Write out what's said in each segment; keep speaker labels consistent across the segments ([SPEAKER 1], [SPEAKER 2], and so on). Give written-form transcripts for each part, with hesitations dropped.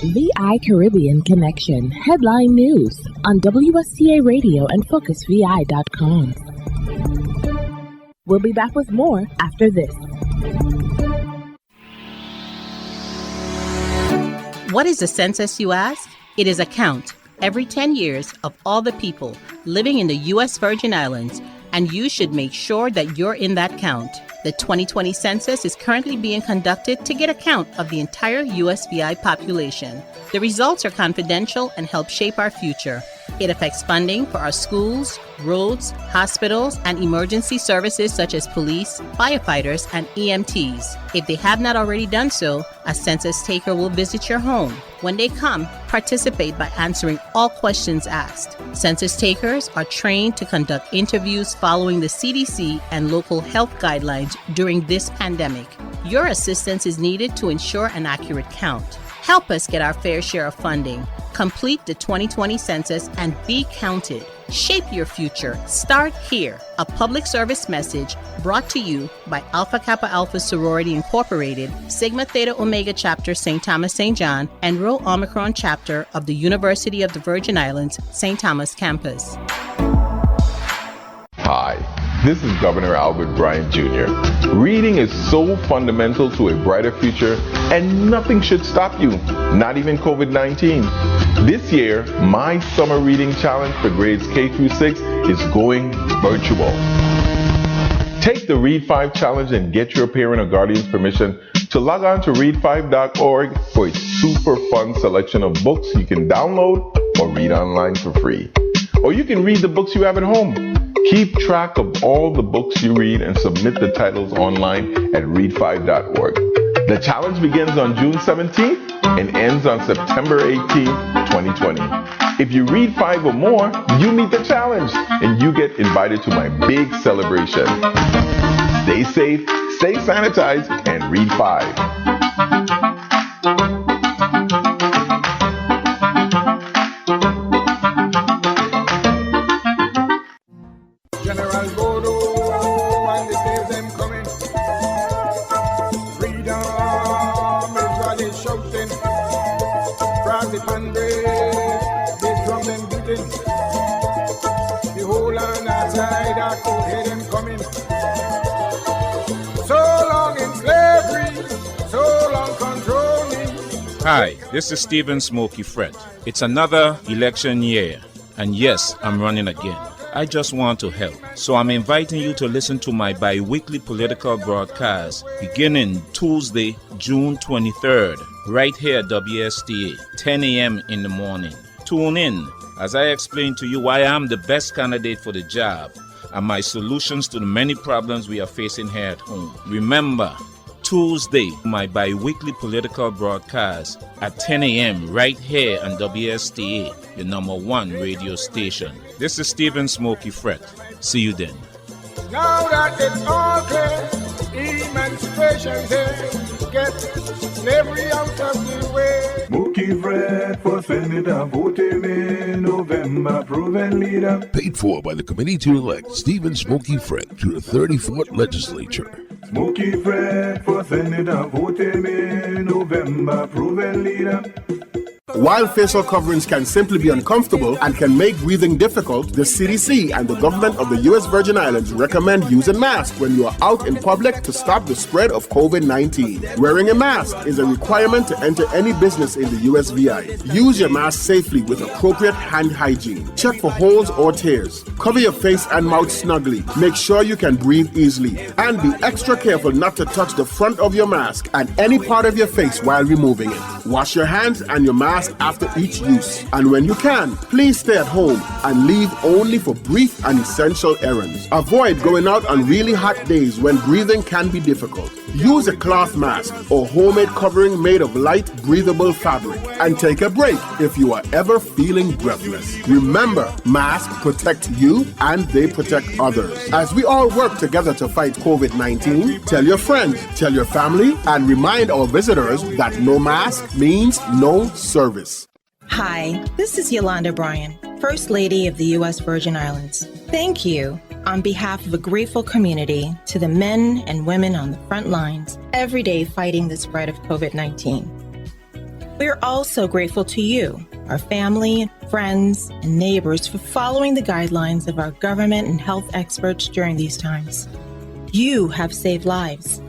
[SPEAKER 1] VI Caribbean Connection Headline News on WSTA Radio and FocusVI.com. We'll be back with more after this.
[SPEAKER 2] What is a census, you ask? It is a count every 10 years of all the people living in the U.S. Virgin Islands, and you should make sure that you're in that count. The 2020 census is currently being conducted to get a count of the entire USVI population. The results are confidential and help shape our future. It affects funding for our schools, roads, hospitals, and emergency services such as police, firefighters, and EMTs. If they have not already done so, a census taker will visit your home. When they come, participate by answering all questions asked. Census takers are trained to conduct interviews following the CDC and local health guidelines during this pandemic. Your assistance is needed to ensure an accurate count. Help us get our fair share of funding. Complete the 2020 census and be counted. Shape your future. Start here. A public service message brought to you by Alpha Kappa Alpha Sorority Incorporated, Sigma Theta Omega Chapter St. Thomas St. John, and Rho Omicron Chapter of the University of the Virgin Islands, St. Thomas Campus.
[SPEAKER 3] Hi, this is Governor Albert Bryant Jr. Reading is so fundamental to a brighter future, and nothing should stop you, not even COVID-19. This year, my summer reading challenge for grades K through 6 is going virtual. Take the Read 5 challenge and get your parent or guardian's permission to log on to read5.org for a super fun selection of books you can download or read online for free. Or you can read the books you have at home. Keep track of all the books you read and submit the titles online at read5.org. The challenge begins on June 17th and ends on September 18th, 2020. If you read 5 or more, you meet the challenge and you get invited to my big celebration. Stay safe, stay sanitized, and read 5.
[SPEAKER 4] Hi, this is Stephen Smokey Fred. It's another election year, and yes, I'm running again. I just want to help. So I'm inviting you to listen to my bi-weekly political broadcast beginning Tuesday, June 23rd, right here at WSTA, 10 a.m. in the morning. Tune in as I explain to you why I'm the best candidate for the job and my solutions to the many problems we are facing here at home. Remember, Tuesday, my bi-weekly political broadcast at 10 a.m. right here on WSTA, the #1 radio station. This is Stephen Smokey Fred. See you then.
[SPEAKER 5] Now that it's all clear, emancipation's here. Get slavery out of the way.
[SPEAKER 6] Smokey Fred for Senator, vote him in November, proven leader.
[SPEAKER 7] Paid for by the committee to elect Stephen Smokey Fred to the 34th Legislature.
[SPEAKER 6] Smokey Fred for Senator, vote him in November, proven leader.
[SPEAKER 8] While facial coverings can simply be uncomfortable and can make breathing difficult, the CDC and the government of the U.S. Virgin Islands recommend using masks when you are out in public to stop the spread of COVID-19. Wearing a mask is a requirement to enter any business in the USVI. Use your mask safely with appropriate hand hygiene. Check for holes or tears. Cover your face and mouth snugly. Make sure you can breathe easily. And be extra careful not to touch the front of your mask and any part of your face while removing it. Wash your hands and your mask after each use. And when you can, please stay at home and leave only for brief and essential errands. Avoid going out on really hot days when breathing can be difficult. Use a cloth mask or homemade covering made of light, breathable fabric. And take a break if you are ever feeling breathless. Remember, masks protect you and they protect others. As we all work together to fight COVID-19, tell your friends, tell your family, and remind our visitors that no mask means no service.
[SPEAKER 9] Hi, this is Yolanda Bryan, First Lady of the U.S. Virgin Islands. Thank you, on behalf of a grateful community, to the men and women on the front lines every day fighting the spread of COVID-19. We're also grateful to you, our family, friends, and neighbors for following the guidelines of our government and health experts during these times. You have saved lives.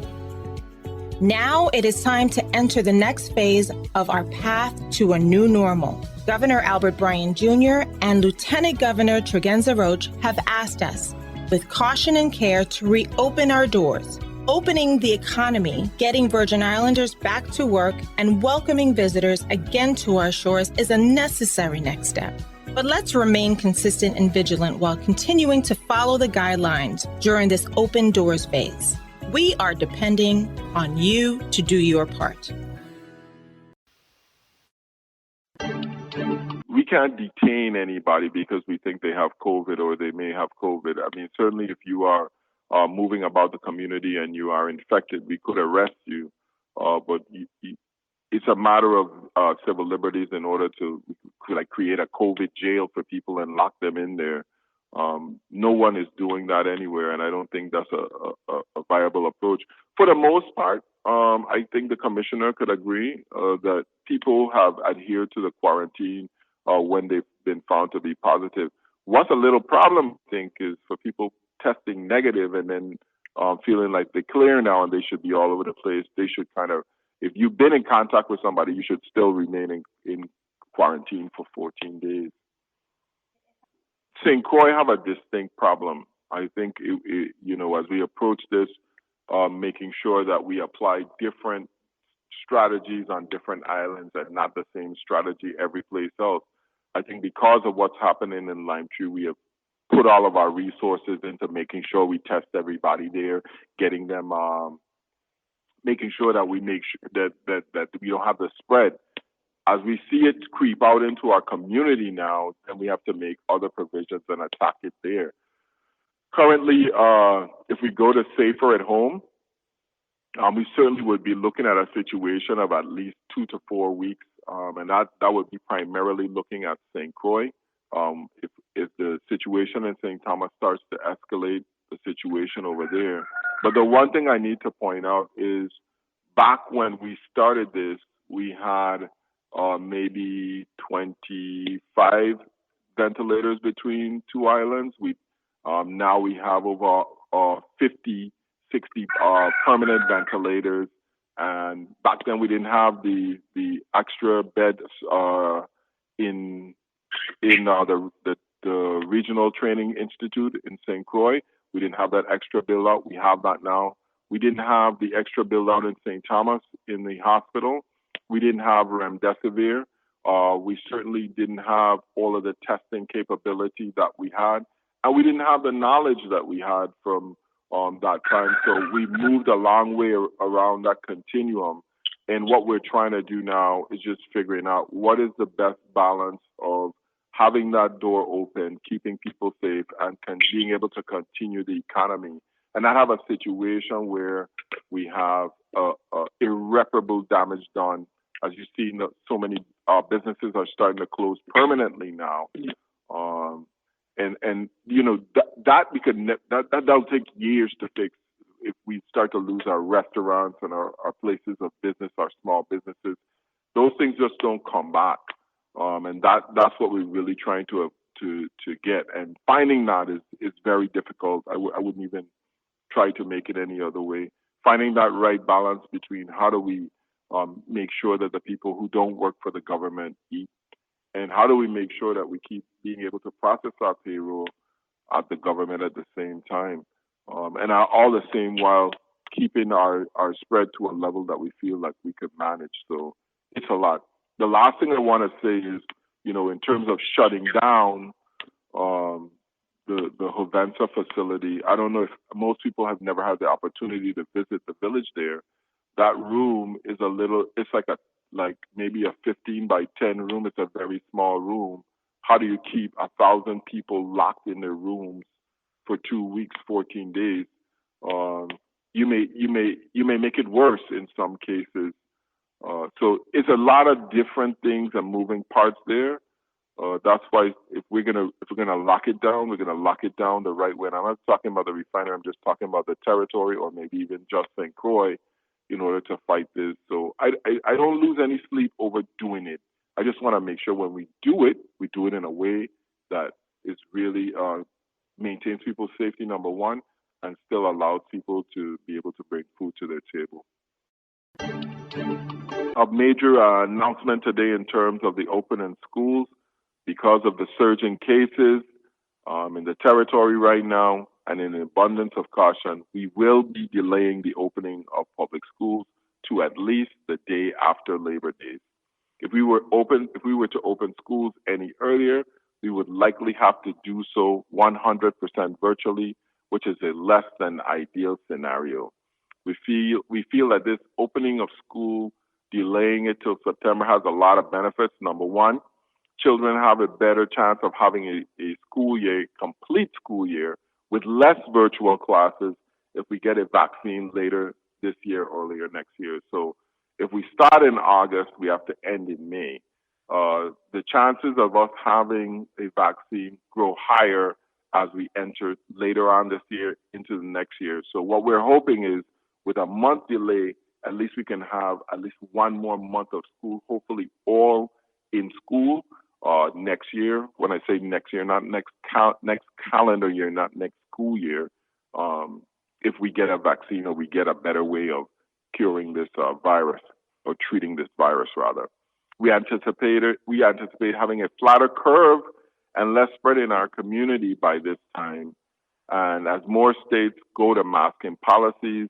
[SPEAKER 9] Now it is time to enter the next phase of our path to a new normal. Governor Albert Bryan Jr. and Lieutenant Governor Tregenza Roach have asked us, with caution and care, to reopen our doors. Opening the economy, getting Virgin Islanders back to work, and welcoming visitors again to our shores is a necessary next step. But let's remain consistent and vigilant while continuing to follow the guidelines during this open doors phase. We are depending on you to do your part.
[SPEAKER 3] We can't detain anybody because we think they have COVID or they may have COVID. I mean, certainly if you are moving about the community and you are infected, we could arrest you. But it's a matter of civil liberties in order to create a COVID jail for people and lock them in there. No one is doing that anywhere, and I don't think that's a viable approach. For the most part, I think the commissioner could agree that people have adhered to the quarantine when they've been found to be positive. What's a little problem, I think, is for people testing negative and then feeling like they're clear now and they should be all over the place. They should kind of, if you've been in contact with somebody, you should still remain in quarantine for 14 days. St. Croix have a distinct problem. I think, as we approach this, making sure that we apply different strategies on different islands and not the same strategy every place else. I think because of what's happening in Lime Tree, we have put all of our resources into making sure we test everybody there, getting them, making sure that we make sure that we don't have the spread. As we see it creep out into our community now, then we have to make other provisions and attack it there. Currently, if we go to safer at home, we certainly would be looking at a situation of at least 2 to 4 weeks, and that would be primarily looking at St. Croix. If the situation in St. Thomas starts to escalate, the situation over there. But the one thing I need to point out is back when we started this, we had maybe 25 ventilators between two islands. Now we have over 50, 60 permanent ventilators. And back then we didn't have the extra beds in the Regional Training Institute in St. Croix. We didn't have that extra build out. We have that now. We didn't have the extra build out in St. Thomas in the hospital. We didn't have remdesivir. We certainly didn't have all of the testing capability that we had. And we didn't have the knowledge that we had from that time. So we moved a long way around that continuum. And what we're trying to do now is just figuring out what is the best balance of having that door open, keeping people safe, and being able to continue the economy. And not have a situation where we have irreparable damage done. As you see, so many businesses are starting to close permanently now. That'll take years to fix if we start to lose our restaurants and our places of business, our small businesses. Those things just don't come back. And that's what we're really trying to get. And finding that is very difficult. I wouldn't even try to make it any other way. Finding that right balance between how do we make sure that the people who don't work for the government eat, and how do we make sure that we keep being able to process our payroll at the government at the same time, and all the same while keeping our spread to a level that we feel like we could manage. So it's a lot. The last thing I want to say is, in terms of shutting down the Hovensa facility, I don't know if most people have never had the opportunity to visit the village there. That room is it's like maybe a 15 by 10 room. It's a very small room. How do you keep 1,000 people locked in their rooms for 2 weeks, 14 days? You may make it worse in some cases. So it's a lot of different things and moving parts there. That's why if we're gonna lock it down, we're gonna lock it down the right way. And I'm not talking about the refinery. I'm just talking about the territory, or maybe even just St. Croix. in order to fight this. So I don't lose any sleep over doing it. I just want to make sure when we do it in a way that is really maintains people's safety, number one, and still allows people to be able to bring food to their table. A major announcement today in terms of the opening schools because of the surge in cases in the territory right now, and in abundance of caution, we will be delaying the opening of public schools to at least the day after Labor Day. If we were to open schools any earlier, we would likely have to do so 100% virtually, which is a less than ideal scenario. We feel that this opening of school, delaying it till September, has a lot of benefits. Number one, children have a better chance of having a school year, complete school year, with less virtual classes if we get a vaccine later this year, earlier next year. So if we start in August, we have to end in May. The chances of us having a vaccine grow higher as we enter later on this year into the next year. So what we're hoping is with a month delay, at least we can have at least one more month of school, hopefully all in school next year. When I say next year, not next calendar year, not next school year, if we get a vaccine or we get a better way of curing this virus or treating this virus rather. We anticipate having a flatter curve and less spread in our community by this time. And as more states go to masking policies,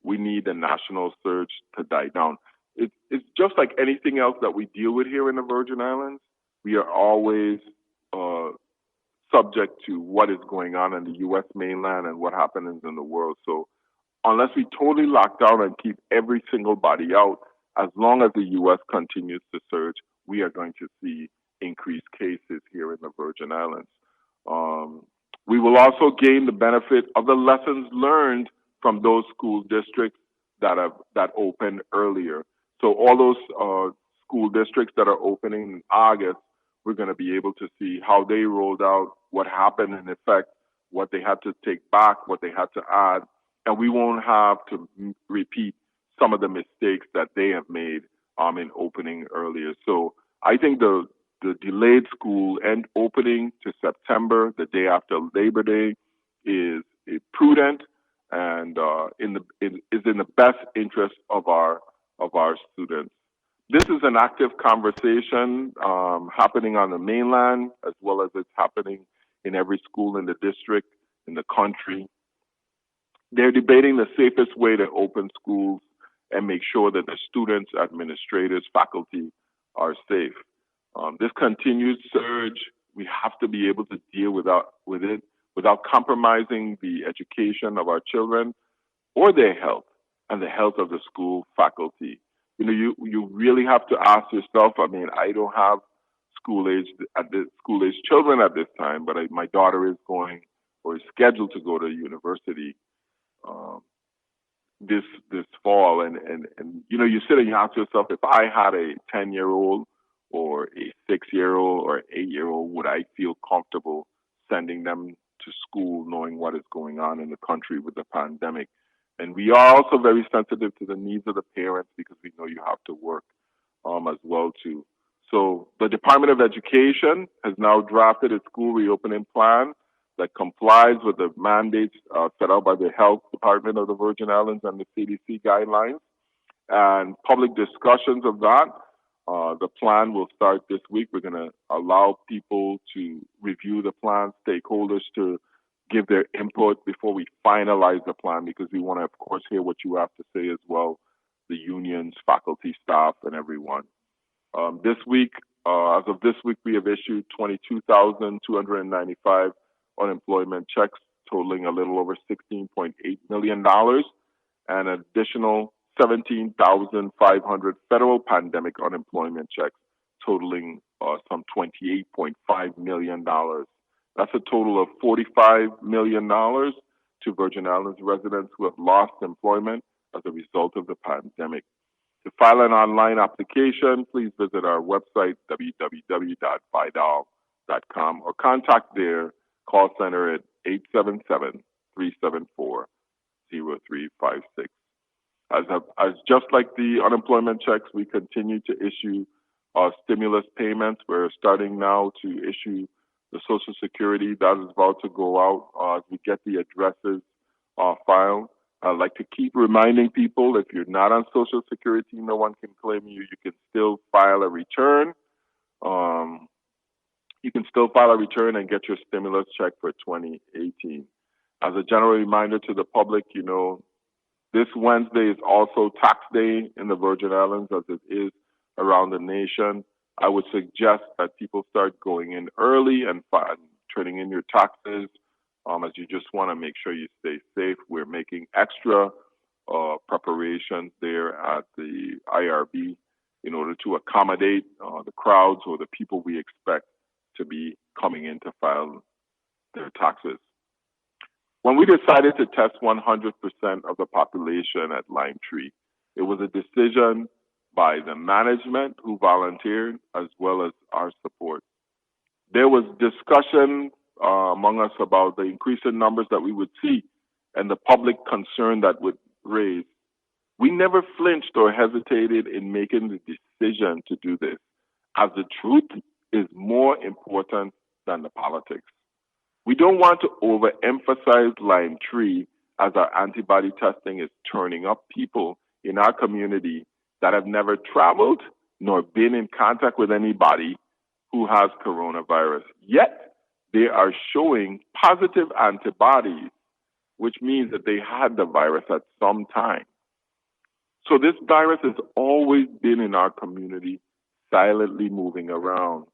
[SPEAKER 3] we need the national surge to die down. It's just like anything else that we deal with here in the Virgin Islands. We are always subject to what is going on in the U.S. mainland and what happens in the world. So unless we totally lock down and keep every single body out, as long as the U.S. continues to surge, we are going to see increased cases here in the Virgin Islands. We will also gain the benefit of the lessons learned from those school districts that opened earlier. So all those school districts that are opening in August, we're going to be able to see how they rolled out, what happened in effect, what they had to take back, what they had to add, and we won't have to repeat some of the mistakes that they have made in opening earlier. So I think the delayed school and opening to September, the day after Labor Day, is prudent and is in the best interest of our students. This is an active conversation happening on the mainland as well as it's happening in every school in the district, in the country. They're debating the safest way to open schools and make sure that the students, administrators, faculty are safe. This continued surge, we have to be able to deal with it without compromising the education of our children or their health and the health of the school faculty. You know, you really have to ask yourself. I mean, I don't have school age children at this time, but my daughter is going or is scheduled to go to university this fall, and you know, you sit and you ask yourself, if I had a 10-year-old or a 6-year-old or 8-year-old, would I feel comfortable sending them to school knowing what is going on in the country with the pandemic? And we are also very sensitive to the needs of the parents because we know you have to work as well too. So the Department of Education has now drafted a school reopening plan that complies with the mandates set out by the Health Department of the Virgin Islands and the CDC guidelines. And public discussions of that, the plan will start this week. We're going to allow people to review the plan, stakeholders to give their input before we finalize the plan, because we want to, of course, hear what you have to say as well, the unions, faculty, staff, and everyone. This week, as of this week, we have issued 22,295 unemployment checks totaling a little over $16.8 million, and an additional 17,500 federal pandemic unemployment checks totaling some $28.5 million. That's a total of $45 million to Virgin Islands residents who have lost employment as a result of the pandemic. To file an online application, please visit our website, www.FIDAL.com, or contact their call center at 877-374-0356. As just like the unemployment checks, we continue to issue stimulus payments. We're starting now to issue the Social Security that is about to go out as we get the addresses filed. I'd like to keep reminding people, if you're not on Social Security, no one can claim you. You can still file a return. You can still file a return and get your stimulus check for 2018. As a general reminder to the public, this Wednesday is also tax day in the Virgin Islands, as it is around the nation. I would suggest that people start going in early and turning in your taxes, as you just want to make sure you stay safe. We're making extra preparations there at the IRB in order to accommodate the crowds or the people we expect to be coming in to file their taxes. When we decided to test 100% of the population at Lime Tree, it was a decision by the management who volunteered as well as our support. There was discussion among us about the increase in numbers that we would see and the public concern that would raise. We never flinched or hesitated in making the decision to do this, as the truth is more important than the politics. We don't want to overemphasize Lime Tree as our antibody testing is turning up people in our community that have never traveled nor been in contact with anybody who has coronavirus. Yet, they are showing positive antibodies, which means that they had the virus at some time. So this virus has always been in our community, silently moving around.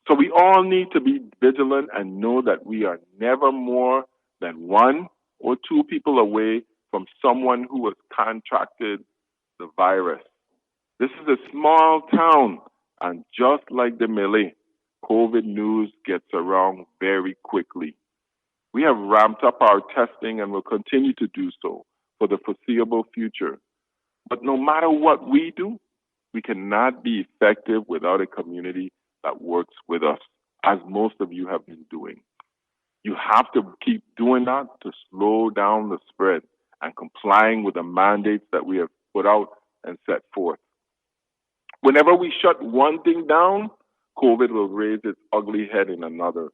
[SPEAKER 3] So we all need to be vigilant and know that we are never more than 1 or 2 people away from someone who has contracted the virus. This is a small town, and just like the Malay, COVID news gets around very quickly. We have ramped up our testing and will continue to do so for the foreseeable future. But no matter what we do, we cannot be effective without a community that works with us, as most of you have been doing. You have to keep doing that to slow down the spread and complying with the mandates that we have put out and set forth. Whenever we shut one thing down, COVID will raise its ugly head in another.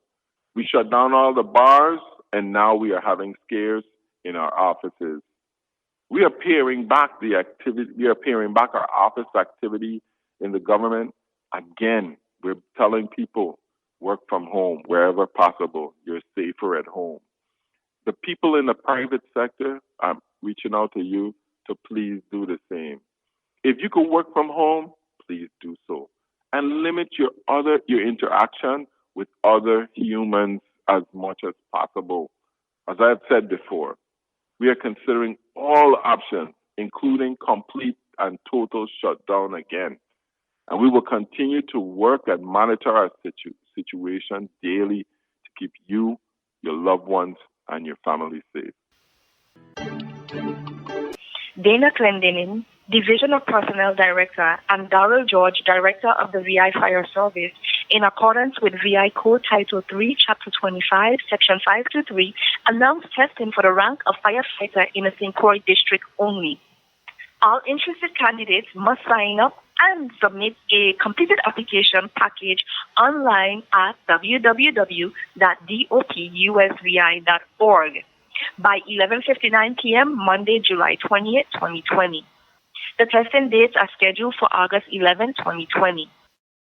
[SPEAKER 3] We shut down all the bars, and now we are having scares in our offices. We are paring back our office activity in the government. Again, we're telling people, work from home wherever possible. You're safer at home. The people in the private sector, I'm reaching out to you to please do the same. If you can work from home, please do so. And limit your interaction with other humans as much as possible. As I have said before, we are considering all options, including complete and total shutdown again. And we will continue to work and monitor our situation daily to keep you, your loved ones, and your family safe.
[SPEAKER 10] Dana Clendenin, Division of Personnel Director, and Darrell George, Director of the VI Fire Service, in accordance with VI Code Title 3, Chapter 25, Section 523, announced testing for the rank of firefighter in a St. Croix district only. All interested candidates must sign up and submit a completed application package online at www.dopusvi.org by 11:59 p.m. Monday, July 20th, 2020. The testing dates are scheduled for August 11, 2020.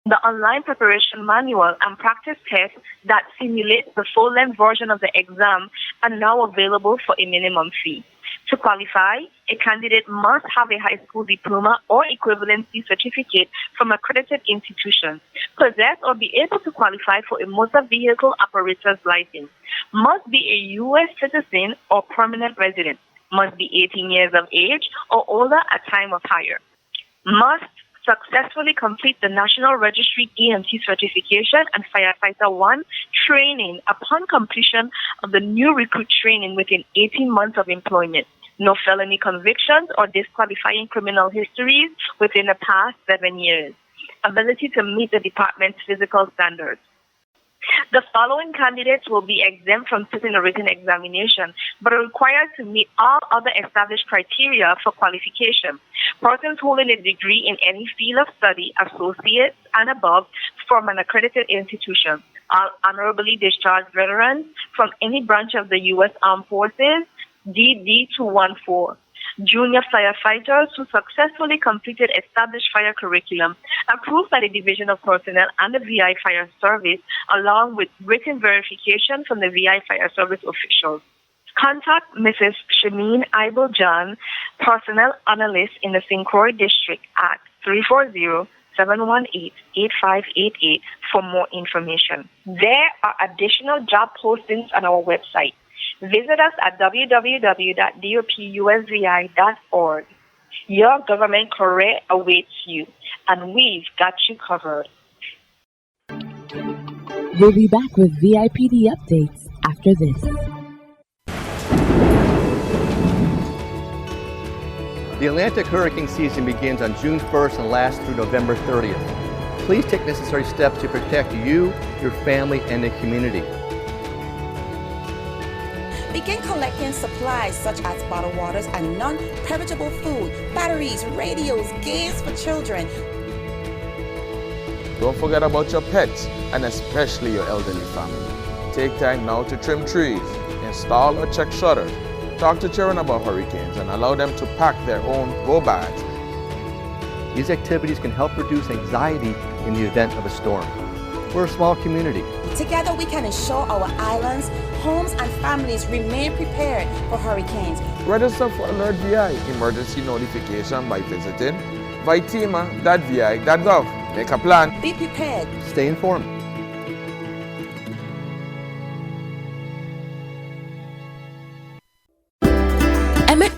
[SPEAKER 10] The online preparation manual and practice tests that simulate the full-length version of the exam are now available for a minimum fee. To qualify, a candidate must have a high school diploma or equivalency certificate from accredited institutions, possess or be able to qualify for a motor vehicle operator's license, must be a U.S. citizen or permanent resident, must be 18 years of age or older at time of hire, must successfully complete the National Registry EMT certification and Firefighter 1 training upon completion of the new recruit training within 18 months of employment. No felony convictions or disqualifying criminal histories within the past 7 years. Ability to meet the department's physical standards. The following candidates will be exempt from sitting a written examination, but are required to meet all other established criteria for qualification. Persons holding a degree in any field of study, associate and above, from an accredited institution. All honorably discharged veterans from any branch of the U.S. Armed Forces, DD 214. Junior firefighters who successfully completed established fire curriculum approved by the Division of Personnel and the VI Fire Service, along with written verification from the VI Fire Service officials. Contact Mrs. Shameen Ibel John, Personnel Analyst in the St. Croix District at 340-718-8588 for more information. There are additional job postings on our website. Visit us at www.dopusvi.org. Your government career awaits you, and we've got you covered.
[SPEAKER 1] We'll be back with VIPD updates after this.
[SPEAKER 11] The Atlantic hurricane season begins on June 1st and lasts through November 30th. Please take necessary steps to protect you, your family, and the community.
[SPEAKER 12] Begin collecting supplies such as bottled waters and non-perishable food, batteries, radios, games for children.
[SPEAKER 13] Don't forget about your pets and especially your elderly family. Take time now to trim trees, install or check shutters, talk to children about hurricanes and allow them to pack their own go bags.
[SPEAKER 11] These activities can help reduce anxiety in the event of a storm. We're a small community.
[SPEAKER 12] Together we can ensure our islands, homes and families remain prepared for hurricanes.
[SPEAKER 13] Register for Alert VI emergency notification by visiting vitema.vi.gov. Make a plan.
[SPEAKER 12] Be prepared.
[SPEAKER 11] Stay informed.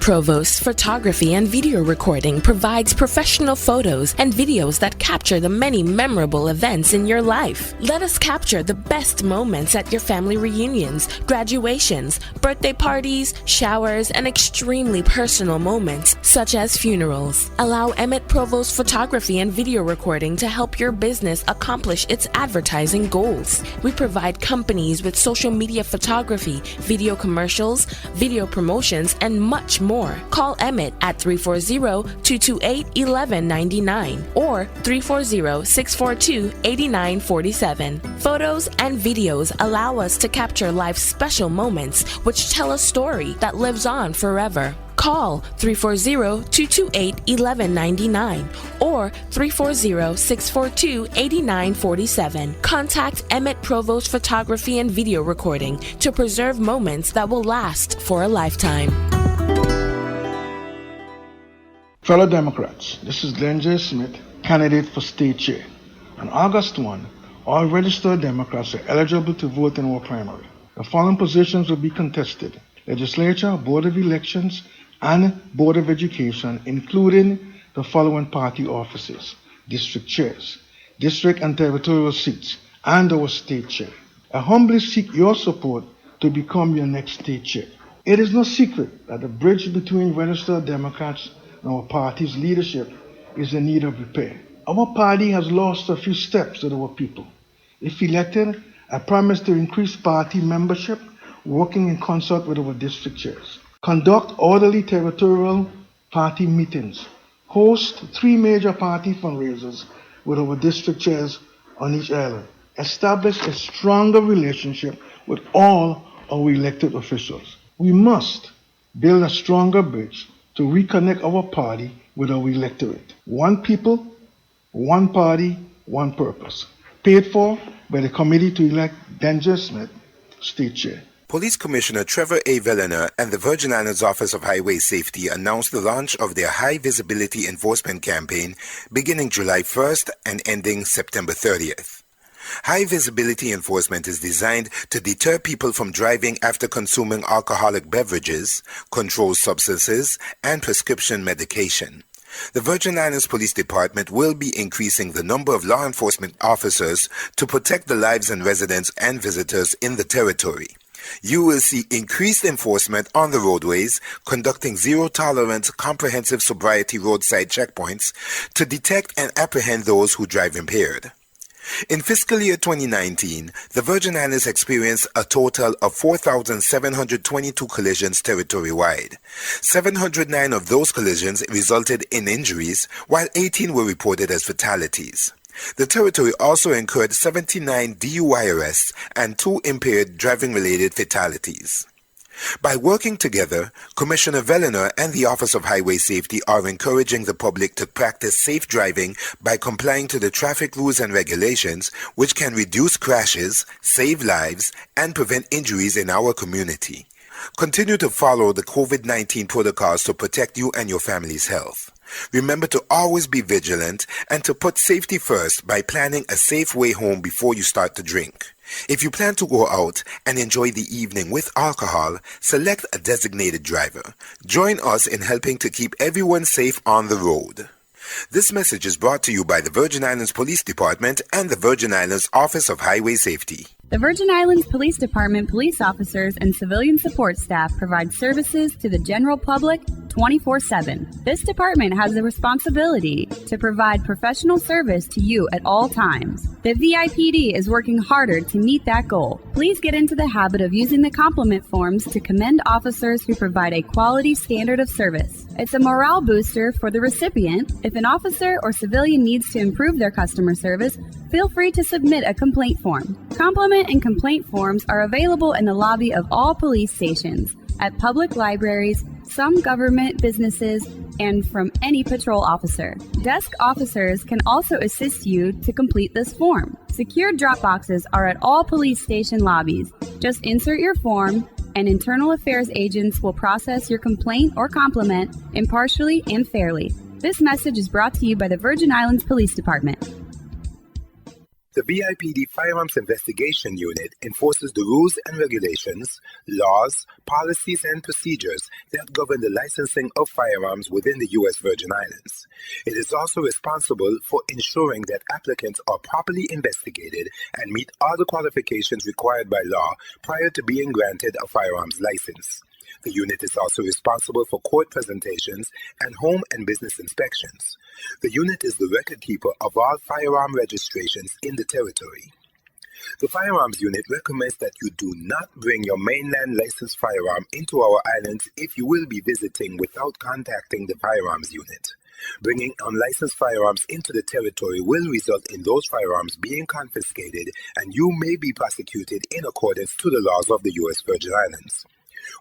[SPEAKER 1] Provost Photography and Video Recording provides professional photos and videos that capture the many memorable events in your life. Let us capture the best moments at your family reunions, graduations, birthday parties, showers, and extremely personal moments such as funerals. Allow Emmett Provost Photography and Video Recording to help your business accomplish its advertising goals. We provide companies with social media photography, video commercials, video promotions, and much more. Call Emmett at 340-228-1199 or 340-642-8947. Photos and videos allow us to capture life's special moments which tell a story that lives on forever. Call 340-228-1199 or 340-642-8947. Contact Emmett Provost Photography and Video Recording to preserve moments that will last for a lifetime.
[SPEAKER 5] Fellow Democrats, this is Glenn J. Smith, candidate for state chair. On August 1, all registered Democrats are eligible to vote in our primary. The following positions will be contested: Legislature, Board of Elections, and Board of Education, including the following party offices: district chairs, district and territorial seats, and our state chair. I humbly seek your support to become your next state chair. It is no secret that the bridge between registered Democrats and our party's leadership is in need of repair. Our party has lost a few steps with our people. If elected, I promise to increase party membership, working in concert with our district chairs. Conduct orderly territorial party meetings. Host 3 major party fundraisers with our district chairs on each island. Establish a stronger relationship with all our elected officials. We must build a stronger bridge to reconnect our party with our electorate. One people, one party, one purpose. Paid for by the committee to elect Denver Smith, state chair.
[SPEAKER 14] Police Commissioner Trevor A. Vellner and the Virgin Islands Office of Highway Safety announced the launch of their High Visibility Enforcement Campaign beginning July 1st and ending September 30th. High visibility enforcement is designed to deter people from driving after consuming alcoholic beverages, controlled substances, and prescription medication. The Virgin Islands Police Department will be increasing the number of law enforcement officers to protect the lives and residents and visitors in the territory. You will see increased enforcement on the roadways, conducting zero-tolerance comprehensive sobriety roadside checkpoints to detect and apprehend those who drive impaired. In fiscal year 2019, the Virgin Islands experienced a total of 4,722 collisions territory-wide. 709 of those collisions resulted in injuries, while 18 were reported as fatalities. The territory also incurred 79 DUI arrests and 2 impaired driving-related fatalities. By working together, Commissioner Vellner and the Office of Highway Safety are encouraging the public to practice safe driving by complying to the traffic rules and regulations, which can reduce crashes, save lives, and prevent injuries in our community. Continue to follow the COVID-19 protocols to protect you and your family's health. Remember to always be vigilant and to put safety first by planning a safe way home before you start to drink. If you plan to go out and enjoy the evening with alcohol, select a designated driver. Join us in helping to keep everyone safe on the road. This message is brought to you by the Virgin Islands Police Department and the Virgin Islands Office of Highway Safety.
[SPEAKER 15] The Virgin Islands Police Department police officers and civilian support staff provide services to the general public 24/7. This department has the responsibility to provide professional service to you at all times. The VIPD is working harder to meet that goal. Please get into the habit of using the compliment forms to commend officers who provide a quality standard of service. It's a morale booster for the recipient. If an officer or civilian needs to improve their customer service, feel free to submit a complaint form. Compliment and complaint forms are available in the lobby of all police stations, at public libraries, some government businesses, and from any patrol officer. Desk officers can also assist you to complete this form. Secure drop boxes are at all police station lobbies. Just insert your form, and internal affairs agents will process your complaint or compliment impartially and fairly. This message is brought to you by the Virgin Islands Police Department.
[SPEAKER 14] The VIPD Firearms Investigation Unit enforces the rules and regulations, laws, policies, and procedures that govern the licensing of firearms within the U.S. Virgin Islands. It is also responsible for ensuring that applicants are properly investigated and meet all the qualifications required by law prior to being granted a firearms license. The unit is also responsible for court presentations and home and business inspections. The unit is the record keeper of all firearm registrations in the territory. The Firearms Unit recommends that you do not bring your mainland licensed firearm into our islands if you will be visiting without contacting the Firearms Unit. Bringing unlicensed firearms into the territory will result in those firearms being confiscated, and you may be prosecuted in accordance to the laws of the U.S. Virgin Islands.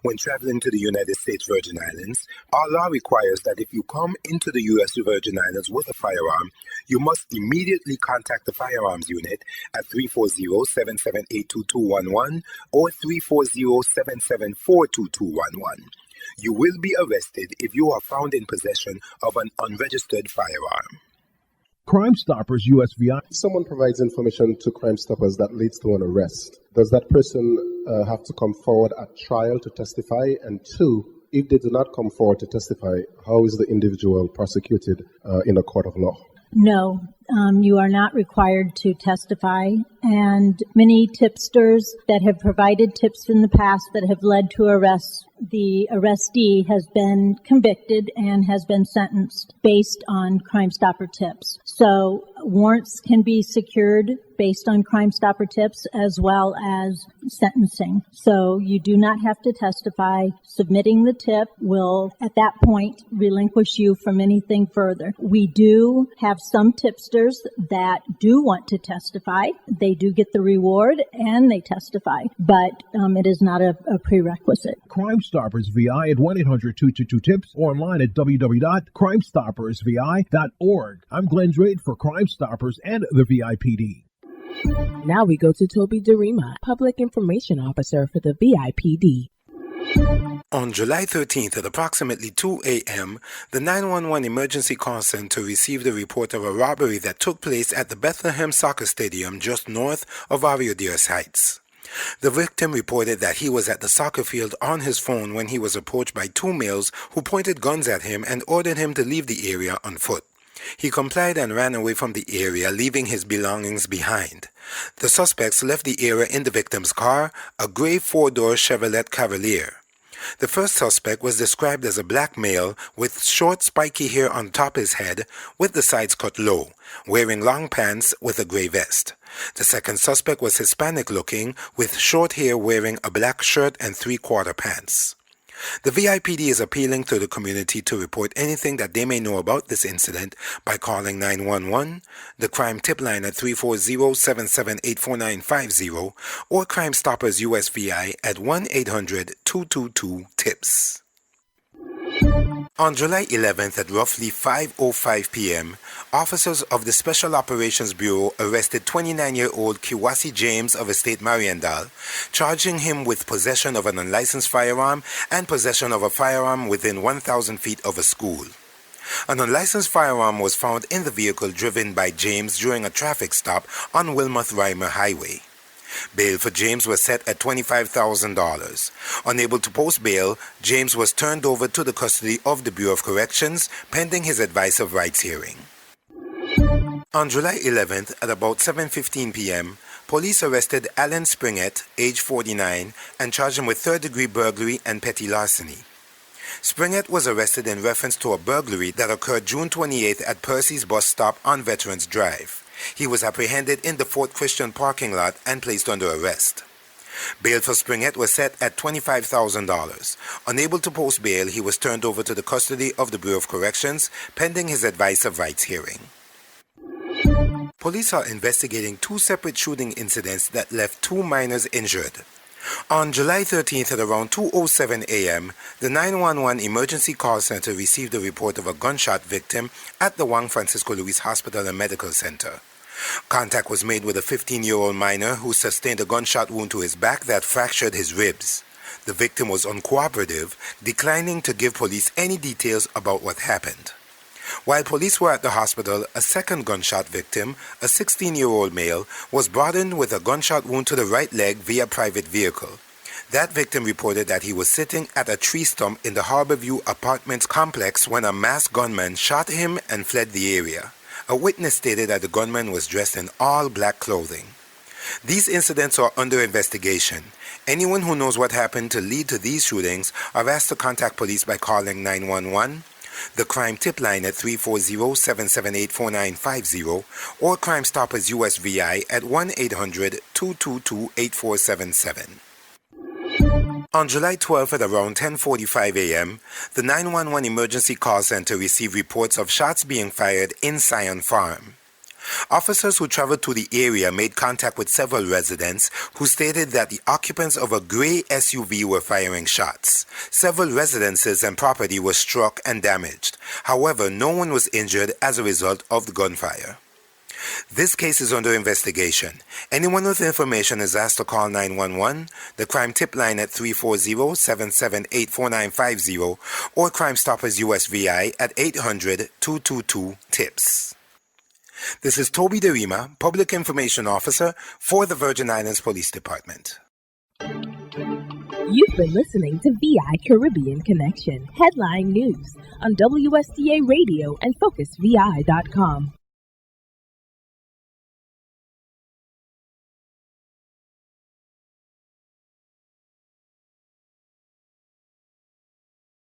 [SPEAKER 14] When traveling to the United States Virgin Islands, our law requires that if you come into the U.S. Virgin Islands with a firearm, you must immediately contact the Firearms Unit at 340-778-2211 or 340-774-2211. You will be arrested if you are found in possession of an unregistered firearm.
[SPEAKER 16] Crime Stoppers USVI.
[SPEAKER 8] If someone provides information to Crime Stoppers that leads to an arrest, does that person have to come forward at trial to testify? And 2, if they do not come forward to testify, how is the individual prosecuted in a court of law?
[SPEAKER 17] No, you are not required to testify, and many tipsters that have provided tips in the past that have led to arrests, the arrestee has been convicted and has been sentenced based on Crime Stopper tips. So warrants can be secured based on Crime Stopper tips as well as sentencing. So you do not have to testify. Submitting the tip will, at that point, relinquish you from anything further. We do have some tipsters that do want to testify. They do get the reward and they testify, but it is not a prerequisite.
[SPEAKER 16] Crime Stoppers VI at 1-800-222-TIPS or online at www.crimestoppersvi.org. I'm Glenn Drake for Crime Stoppers and the VIPD.
[SPEAKER 1] Now we go to Toby Derima, Public Information Officer for the VIPD.
[SPEAKER 14] On July 13th at approximately 2 a.m., the 911 Emergency Call Center received a report of a robbery that took place at the Bethlehem Soccer Stadium just north of Avioders Heights. The victim reported that he was at the soccer field on his phone when he was approached by 2 males who pointed guns at him and ordered him to leave the area on foot. He complied and ran away from the area, leaving his belongings behind. The suspects left the area in the victim's car, a gray 4-door Chevrolet Cavalier. The first suspect was described as a black male with short spiky hair on top his head with the sides cut low, wearing long pants with a gray vest. The second suspect was Hispanic looking with short hair wearing a black shirt and 3/4 pants. The VIPD is appealing to the community to report anything that they may know about this incident by calling 911, the crime tip line at 340-778-4950, or Crime Stoppers USVI at 1-800-222-TIPS. On July 11th at roughly 5:05 p.m., officers of the Special Operations Bureau arrested 29-year-old Kiwasi James of Estate Mariendal, charging him with possession of an unlicensed firearm and possession of a firearm within 1,000 feet of a school. An unlicensed firearm was found in the vehicle driven by James during a traffic stop on Wilmot-Reimer Highway. Bail for James was set at $25,000. Unable to post bail, James was turned over to the custody of the Bureau of Corrections pending his advice of rights hearing. On July 11th at about 7:15 p.m., police arrested Alan Springett, age 49, and charged him with third-degree burglary and petty larceny. Springett was arrested in reference to a burglary that occurred June 28th at Percy's bus stop on Veterans Drive. He was apprehended in the Fort Christian parking lot and placed under arrest. Bail for Springett was set at $25,000. Unable to post bail, he was turned over to the custody of the Bureau of Corrections pending his advice of rights hearing. Police are investigating two separate shooting incidents that left 2 minors injured. On July 13th at around 2:07 a.m., the 911 emergency call center received a report of a gunshot victim at the Juan Francisco Luis Hospital and Medical Center. Contact was made with a 15-year-old minor who sustained a gunshot wound to his back that fractured his ribs. The victim was uncooperative, declining to give police any details about what happened. While police were at the hospital, a second gunshot victim, a 16-year-old male, was brought in with a gunshot wound to the right leg via private vehicle. That victim reported that he was sitting at a tree stump in the Harborview Apartments complex when a masked gunman shot him and fled the area. A witness stated that the gunman was dressed in all black clothing. These incidents are under investigation. Anyone who knows what happened to lead to these shootings are asked to contact police by calling 911, the crime tip line at 340-778-4950, or Crime Stoppers USVI at 1-800-222-8477. On July 12th at around 10:45 a.m., the 911 emergency call center received reports of shots being fired in Scion Farm. Officers who traveled to the area made contact with several residents who stated that the occupants of a gray SUV were firing shots. Several residences and property were struck and damaged. However, no one was injured as a result of the gunfire. This case is under investigation. Anyone with information is asked to call 911, the crime tip line at 340-778-4950, or Crime Stoppers USVI at 800-222-TIPS. This is Toby DeRima, Public Information Officer for the Virgin Islands Police Department.
[SPEAKER 1] You've been listening to VI Caribbean Connection Headline News on WSTA Radio and FocusVI.com.